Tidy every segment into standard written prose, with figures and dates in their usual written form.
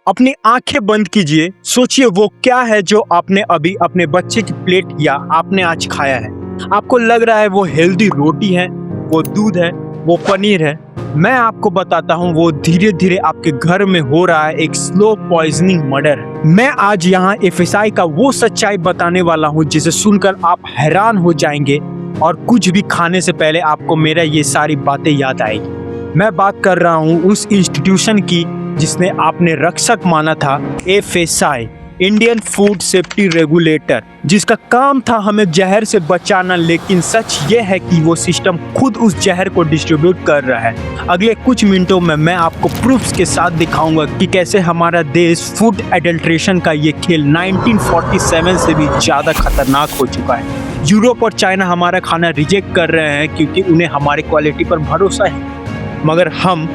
अपनी आंखें बंद कीजिए, सोचिए वो क्या है जो आपने अभी अपने बच्चे की प्लेट या आपने आज खाया है। आपको लग रहा है वो हेल्दी रोटी है, वो दूध है, वो पनीर है। मैं आपको बताता हूँ वो धीरे धीरे आपके घर में हो रहा है एक स्लो पॉइजनिंग मर्डर। मैं आज यहाँ एफएसआई का वो सच्चाई बताने वाला हूँ जिसे सुनकर आप हैरान हो जाएंगे और कुछ भी खाने से पहले आपको मेरा ये सारी बातें याद आएगी। मैं बात कर रहा हूँ उस इंस्टीट्यूशन की जिसने आपने रक्षक माना था, FSI, Indian food safety regulator, जिसका काम था हमें जहर से बचाना। लेकिन सच ये है कि वो सिस्टम खुद उस जहर को डिस्ट्रीब्यूट कर रहा है। अगले कुछ मिनटों में मैं आपको प्रूफ्स के साथ दिखाऊंगा कि कैसे हमारा देश फूड एडल्ट्रेशन का ये खेल 1947 से भी ज़्यादा खतरनाक हो चुका है। यूरोप और चाइना हमारा खाना रिजेक्ट कर रहे हैं क्योंकि उन्हें हमारी क्वालिटी पर भरोसा है, मगर हम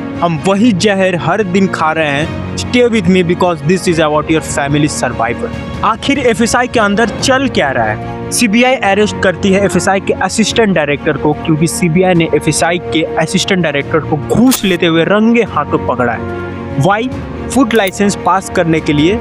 वही जहर हर दिन खा रहे हैं। Stay with me because this is about your family survival. आखिर एफएसआई के अंदर चल क्या रहा है? सीबीआई अरेस्ट करती है एफएसआई के असिस्टेंट डायरेक्टर को क्योंकि सीबीआई ने एफएसआई के असिस्टेंट डायरेक्टर को घूस लेते हुए रंगे हाथों पकड़ा है। वाई? फूड लाइसेंस पास करने के लिए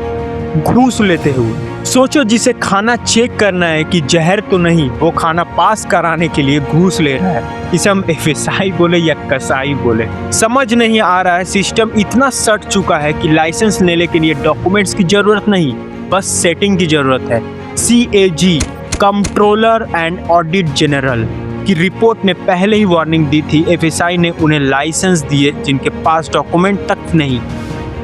घूस लेते हुए। सोचो, जिसे खाना चेक करना है कि जहर तो नहीं, वो खाना पास कराने के लिए घूस ले रहा है। इसे हम एफएसआई बोले या कसाई बोले, समझ नहीं आ रहा है। सिस्टम इतना सट चुका है कि लाइसेंस लेने के लिए डॉक्यूमेंट्स की जरूरत नहीं, बस सेटिंग की जरूरत है। CAG, controller and audit general की रिपोर्ट ने पहले ही वार्निंग दी थी। एफएसआई ने उन्हें लाइसेंस दिए जिनके पास डॉक्यूमेंट तक नहीं।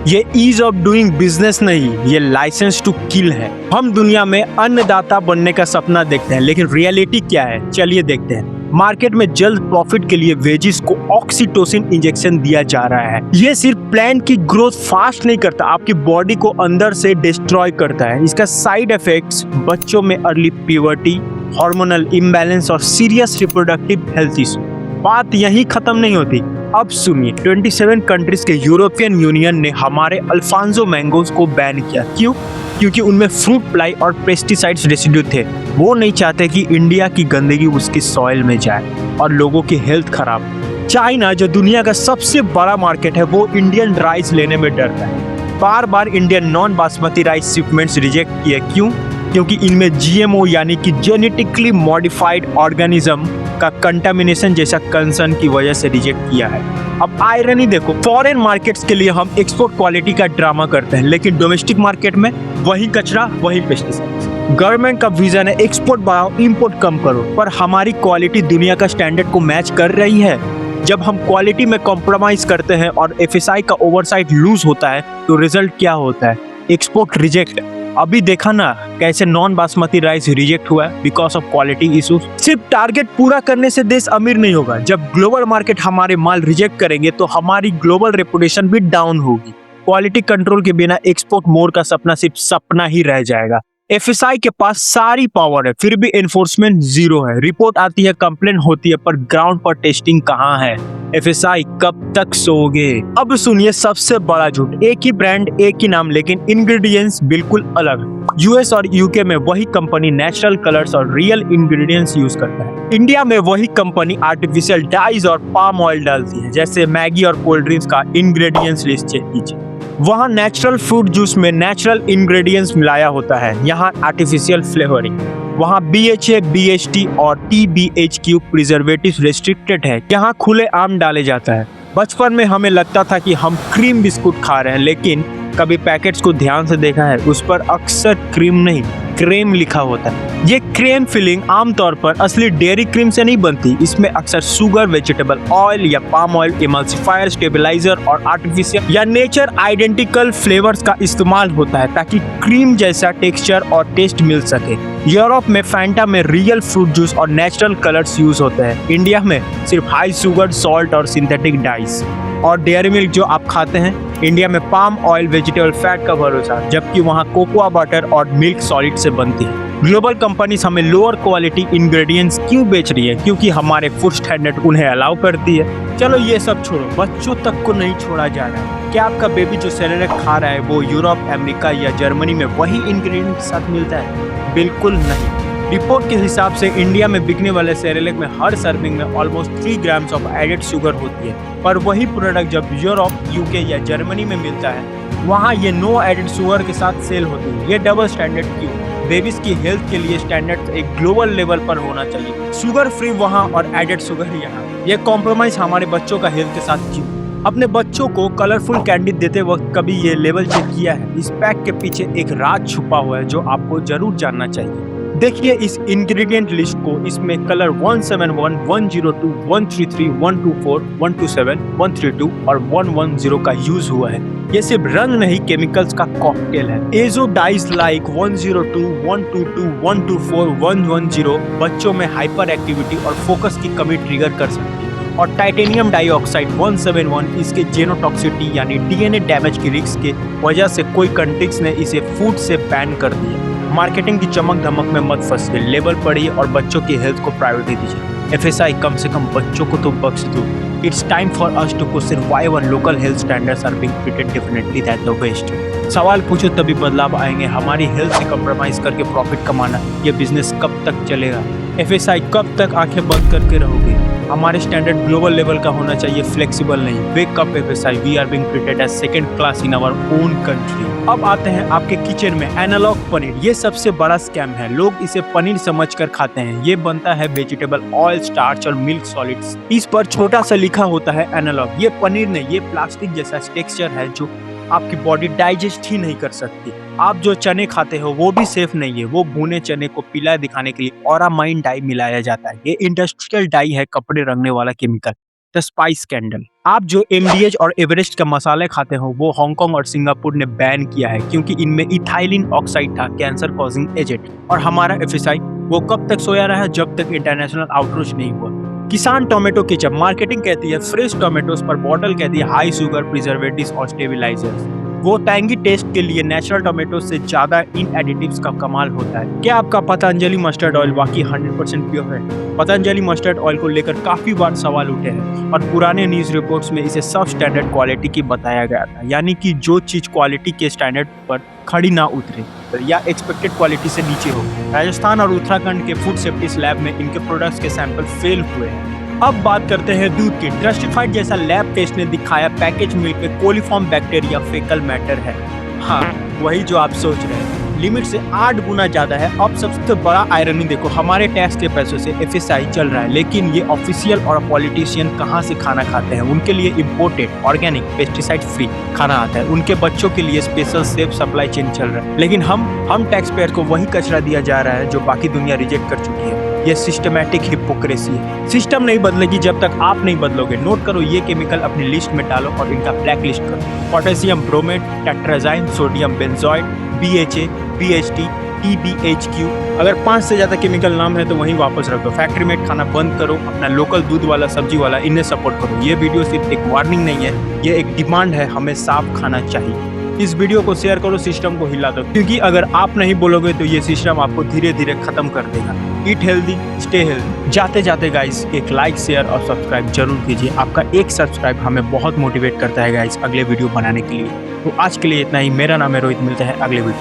ये ईज ऑफ डूइंग बिजनेस नहीं, ये लाइसेंस टू किल है। हम दुनिया में अन्नदाता बनने का सपना देखते हैं, लेकिन रियलिटी क्या है चलिए देखते हैं। मार्केट में जल्द प्रॉफिट के लिए वेजिस को ऑक्सीटोसिन इंजेक्शन दिया जा रहा है। ये सिर्फ प्लांट की ग्रोथ फास्ट नहीं करता, आपकी बॉडी को अंदर से डिस्ट्रॉय करता है। इसका साइड इफेक्ट्स बच्चों में अर्ली प्यूबर्टी, हार्मोनल इम्बैलेंस और सीरियस रिप्रोडक्टिव हेल्थ इशू। बात यहीं खत्म नहीं होती। अब सुनिए, 27 कंट्रीज के यूरोपियन यूनियन ने हमारे अल्फांसो मैंगोज को बैन किया। क्यों? क्योंकि उनमें फ्रूट फ्लाई और पेस्टिसाइड्स रेसिड्यू थे। वो नहीं चाहते कि इंडिया की गंदगी उसकी सॉइल में जाए और लोगों की हेल्थ खराब। चाइना, जो दुनिया का सबसे बड़ा मार्केट है, वो इंडियन राइस लेने में डरता है। बार बार Indian non basmati rice shipments reject किए। क्यों? क्योंकि इनमें GMO यानी कि जेनेटिकली मॉडिफाइड ऑर्गेनिज्म का कंटामिनेशन जैसा कंसर्न की वजह से रिजेक्ट किया है। अब आयरनी देखो, फॉरेन मार्केट्स के लिए हम एक्सपोर्ट क्वालिटी का ड्रामा करते हैं, लेकिन डोमेस्टिक मार्केट में वही कचरा, वही पेस्टिसाइड्स। गवर्नमेंट का विजन है एक्सपोर्ट बढ़ाओ, इंपोर्ट कम करो, पर हमारी क्वालिटी दुनिया का स्टैंडर्ड को मैच कर रही है? जब हम क्वालिटी में कॉम्प्रोमाइज करते हैं और एफएसआई का ओवरसाइट लूज होता है तो रिजल्ट क्या होता है? Export reject. अभी देखा ना कैसे नॉन बासमती राइस रिजेक्ट हुआ है बिकॉज ऑफ क्वालिटी इश्यूज। सिर्फ टारगेट पूरा करने से देश अमीर नहीं होगा। जब ग्लोबल मार्केट हमारे माल रिजेक्ट करेंगे तो हमारी ग्लोबल रेपुटेशन भी डाउन होगी। क्वालिटी कंट्रोल के बिना एक्सपोर्ट मोर का सपना सिर्फ सपना ही रह जाएगा। एफएसआई के पास सारी पावर है, फिर भी एनफोर्समेंट जीरो है। रिपोर्ट आती है, कंप्लेन होती है, पर ग्राउंड पर टेस्टिंग कहाँ है? एफएसआई कब तक सोओगे? अब सुनिए सबसे बड़ा झूठ, एक ही ब्रांड, एक ही नाम, लेकिन इंग्रेडिएंट्स बिल्कुल अलग। यूएस और यूके में वही कंपनी नेचुरल कलर्स और रियल इंग्रेडिएंट्स यूज करता है। इंडिया में वही कंपनी आर्टिफिशियल डाइज और पाम ऑयल डालती है। जैसे मैगी और कोल्ड ड्रिंक्स का इंग्रेडिएंट्स लिस्ट चेक कीजिए, वहाँ नेचुरल फ्रूट जूस में नेचुरल इंग्रेडिएंट्स मिलाया होता है, यहाँ आर्टिफिशियल फ्लेवरिंग। वहाँ BHA, BHT और TBHQ प्रिजर्वेटिव रेस्ट्रिक्टेड है, यहाँ खुले आम डाले जाता है। बचपन में हमें लगता था कि हम क्रीम बिस्कुट खा रहे हैं, लेकिन कभी पैकेट्स को ध्यान से देखा है? उस पर अक्सर क्रीम नहीं, क्रीम लिखा होता है। ये क्रीम फिलिंग आमतौर पर असली डेयरी क्रीम से नहीं बनती। इसमें अक्सर शुगर, वेजिटेबल ऑयल या पाम ऑयल, इमल्सिफायर, स्टेबलाइजर और आर्टिफिशियल या नेचर आइडेंटिकल फ्लेवर्स का इस्तेमाल होता है ताकि क्रीम जैसा टेक्सचर और टेस्ट मिल सके। यूरोप में फैंटा में रियल फ्रूट जूस और नेचुरल कलर्स यूज होते हैं। इंडिया में सिर्फ हाई शुगर, सॉल्ट और सिंथेटिक डाइस। और डेयरी मिल्क जो आप खाते हैं, इंडिया में पाम ऑयल, वेजिटेबल फैट का भरोसा, जबकि वहाँ कोकोआ बटर और मिल्क सॉलिड से बनती है। ग्लोबल कंपनीज हमें लोअर क्वालिटी इंग्रेडिएंट्स क्यों बेच रही है? क्योंकि हमारे फूड स्टैंडर्ड उन्हें अलाउ करती है। चलो ये सब छोड़ो, बच्चों तक को नहीं छोड़ा जा रहा। क्या आपका बेबी जो सेरेलैक खा रहा है वो यूरोप, अमेरिका या जर्मनी में वही इंग्रेडिएंट के साथ मिलता है? बिल्कुल नहीं। रिपोर्ट के हिसाब से इंडिया में बिकने वाले सेरेलैक में हर सर्विंग में almost 3 grams of added sugar होती है, पर वही प्रोडक्ट जब यूरोप, यूके या जर्मनी में मिलता है वहाँ ये नो एडेड शुगर के साथ सेल होती है। ये डबल स्टैंडर्ड क्यों? बेबीज की हेल्थ के लिए स्टैंडर्ड एक ग्लोबल लेवल पर होना चाहिए, शुगर फ्री वहाँ और एडेड शुगर यहाँ। ये कॉम्प्रोमाइज हमारे बच्चों का हेल्थ के साथ क्यों? अपने बच्चों को कलरफुल कैंडी देते वक्त कभी ये लेवल चेक किया है? इस पैक के पीछे एक राज छुपा हुआ है जो आपको जरूर जानना चाहिए। देखिए इस इंग्रेडिएंट लिस्ट को। इसमें कलर 171, 102, 133, 124, 127, 132 और 110 का यूज हुआ है। ये सिर्फ रंग नहीं, केमिकल्स का कॉकटेल है। एजो डाइज लाइक 102, 122, 124, 110 बच्चों में हाइपर एक्टिविटी और फोकस की कमी ट्रिगर कर सकती है। और टाइटेनियम डाइऑक्साइड 171 इसके जेनोटॉक्सिटी यानी डीएनए डैमेज की रिस्क के वजह से कोई कंट्रीज ने इसे फूड से बैन कर दिया। मार्केटिंग की चमक धमक में मत फंसिए, लेबल पढ़िए और बच्चों की हेल्थ को प्रायोरिटी दीजिए। एफएसआई कम से कम बच्चों को तो बख्श दो। It's time for us to question why our local health standards are being treated differently that the West. सवाल पूछो तभी बदलाव आएंगे। हमारी हेल्थ से कॉम्प्रोमाइज करके प्रॉफिट कमाना, ये बिजनेस कब तक चलेगा? एफएसआई कब तक आंखें बंद करके रहोगे? हमारे स्टैंडर्ड ग्लोबल लेवल का होना चाहिए, फ्लेक्सिबल नहीं। Wake up FSSAI, we are being treated as second class in our own country. अब आते हैं आपके किचन में एनालॉग पनीर। ये सबसे बड़ा स्कैम है। लोग इसे पनीर समझकर खाते हैं। ये बनता है वेजिटेबल ऑयल, स्टार्च और मिल्क सॉलिड्स। इस पर छोटा सा लिखा होता है एनालॉग। ये पनीर नहीं, ये प्लास्टिक जैसा टेक्सचर है जो आपकी बॉडी डाइजेस्ट ही नहीं कर सकती। आप जो चने खाते हो वो भी सेफ नहीं है। वो भुने चने को पीला दिखाने के लिए ऑरामाइन डाई मिलाया जाता है। ये इंडस्ट्रियल डाई है, कपड़े रंगने वाला केमिकल। The spice candle. आप जो एमडीएच और एवरेस्ट का मसाले खाते हो वो हांगकांग और सिंगापुर ने बैन किया है क्योंकि इनमें इथाइलिन ऑक्साइड था, कैंसर कॉजिंग एजेंट। और हमारा एफएसआई वो कब तक सोया रहा जब तक इंटरनेशनल आउटरीच नहीं हुआ। किसान टोमेटो केचप, मार्केटिंग कहती है फ्रेश टोमेटोज पर बॉटल कहती है हाई शुगर, प्रिजर्वेटिव्स और स्टेबलाइजर्स। वो टैंगी टेस्ट के लिए नेचुरल टोमेटो से ज्यादा इन एडिटिव्स का कमाल होता है। क्या आपका पतंजलि मस्टर्ड ऑयल वाकई 100% प्योर है? पतंजलि मस्टर्ड ऑयल को लेकर काफी बार सवाल उठे हैं और पुराने न्यूज रिपोर्ट्स में इसे सब स्टैंडर्ड क्वालिटी की बताया गया था, यानी कि जो चीज क्वालिटी के स्टैंडर्ड पर खड़ी ना उतरे या एक्सपेक्टेड क्वालिटी से नीचे हो। राजस्थान और उत्तराखंड के फूड सेफ्टी लैब में इनके प्रोडक्ट्स के सैंपल फेल हुए हैं। अब बात करते हैं दूध की। ट्रस्टिफाइड जैसा लैब टेस्ट ने दिखाया पैकेज मिल्क में कोलिफॉर्म बैक्टीरिया फेकल मैटर है। हाँ, वही जो आप सोच रहे हैं, लिमिट से 8 गुना ज्यादा है। अब सबसे बड़ा आयरनी देखो, हमारे टैक्स के पैसों से एफएसआई चल रहा है, लेकिन ये ऑफिशियल और पॉलिटिशियन कहाँ से खाना खाते हैं? उनके लिए इम्पोर्टेड, ऑर्गेनिक, पेस्टिसाइड फ्री खाना आता है। उनके बच्चों के लिए स्पेशल सेफ सप्लाई चेन चल रहा है, लेकिन हम टैक्स पेयर को वही कचरा दिया जा रहा है जो बाकी दुनिया रिजेक्ट कर चुकी है। ये सिस्टमैटिक हिपोक्रेसी है। सिस्टम नहीं बदलेगी जब तक आप नहीं बदलोगे। नोट करो, ये केमिकल अपनी लिस्ट में डालो और इनका ब्लैक लिस्ट करो। Potassium bromate, tartrazine, sodium benzoate, BHA, BHT, TBHQ। अगर 5 से ज्यादा केमिकल नाम है तो वहीं वापस रख दो। फैक्ट्री मेड खाना बंद करो। अपना लोकल दूध वाला, सब्जी वाला, इन्हें सपोर्ट करो। ये वीडियो सिर्फ एक वार्निंग नहीं है, ये एक डिमांड है। हमें साफ खाना चाहिए। इस वीडियो को शेयर करो, सिस्टम को हिला दो, क्योंकि अगर आप नहीं बोलोगे तो ये सिस्टम आपको धीरे धीरे खत्म कर देगा। Eat healthy, stay healthy. जाते जाते गाइस एक लाइक, शेयर और सब्सक्राइब जरूर कीजिए। आपका एक सब्सक्राइब हमें बहुत मोटिवेट करता है गाइस अगले वीडियो बनाने के लिए। तो आज के लिए इतना ही। मेरा नाम है रोहित, मिलते हैं अगले वीडियो।